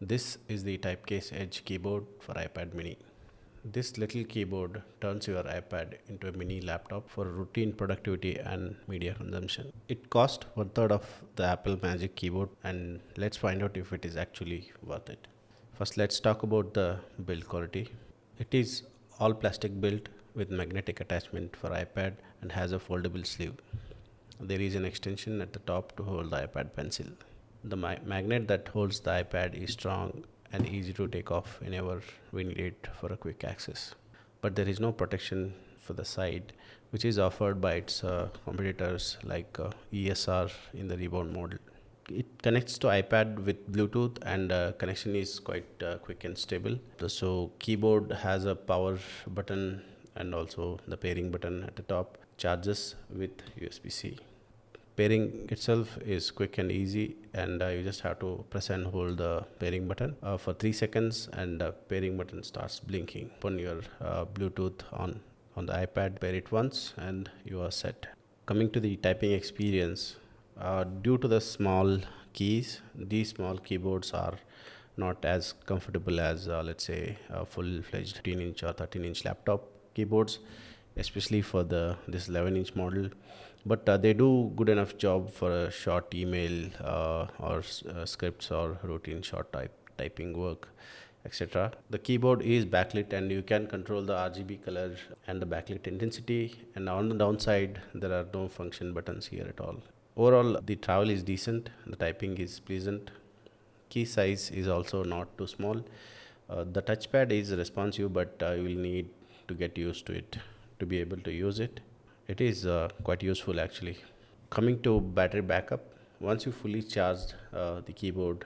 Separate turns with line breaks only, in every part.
This is the Typecase Edge keyboard for iPad mini. This little keyboard turns your iPad into a mini laptop for routine productivity and media consumption. It costs one third of the Apple Magic keyboard, and let's find out if it is actually worth it. First, let's talk about the build quality. It is all plastic built with magnetic attachment for iPad and has a foldable sleeve. There is an extension at the top to hold the iPad pencil. The magnet that holds the iPad is strong and easy to take off whenever we need it for a quick access. But there is no protection for the side, which is offered by its competitors like ESR in the rebound model. It connects to iPad with Bluetooth, and connection is quite quick and stable. So keyboard has a power button and also the pairing button at the top. Charges with USB-C. Pairing itself is quick and easy, and you just have to press and hold the pairing button for 3 seconds, and the pairing button starts blinking. Put your Bluetooth on the iPad, pair it once, and you are set. Coming to the typing experience, due to the small keys, these small keyboards are not as comfortable as let's say a full-fledged 15-inch or 13-inch laptop keyboards, especially for this 11-inch model. But they do good enough job for a short email or scripts or routine short typing work, etc. The keyboard is backlit, and you can control the RGB color and the backlit intensity. And on the downside, there are no function buttons here at all. Overall, the travel is decent, the typing is pleasant. Key size is also not too small. The touchpad is responsive, but you will need to get used to it to be able to use it. It is quite useful actually. Coming to battery backup, once you fully charged the keyboard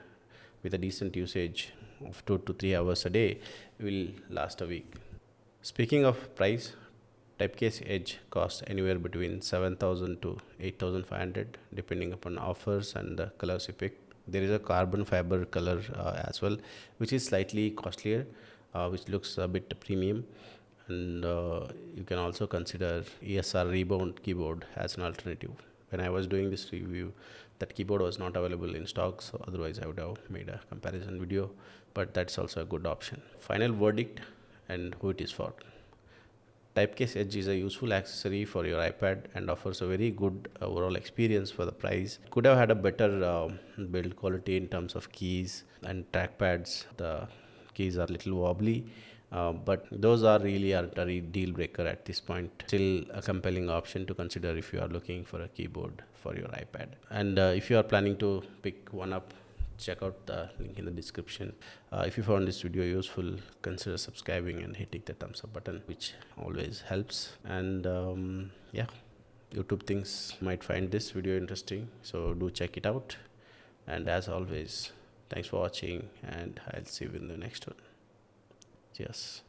with a decent usage of 2 to 3 hours a day, it will last a week. Speaking of price, Typecase Edge costs anywhere between 7,000 to 8,500 depending upon offers and the colors you pick. There is a carbon fiber color as well, which is slightly costlier, which looks a bit premium. And you can also consider ESR rebound keyboard as an alternative. When I was doing this review, that keyboard was not available in stock, so otherwise I would have made a comparison video, but that's also a good option. Final verdict and who it is for. Typecase Edge is a useful accessory for your iPad and offers a very good overall experience for the price. Could have had a better build quality in terms of keys and trackpads. The keys are a little wobbly, but those are really a deal breaker at this point. Still a compelling option to consider if you are looking for a keyboard for your iPad. And if you are planning to pick one up, check out the link in the description. If you found this video useful, consider subscribing and hitting the thumbs up button, which always helps. And yeah, YouTube things might find this video interesting, so do check it out. And as always, thanks for watching, and I'll see you in the next one. Cheers.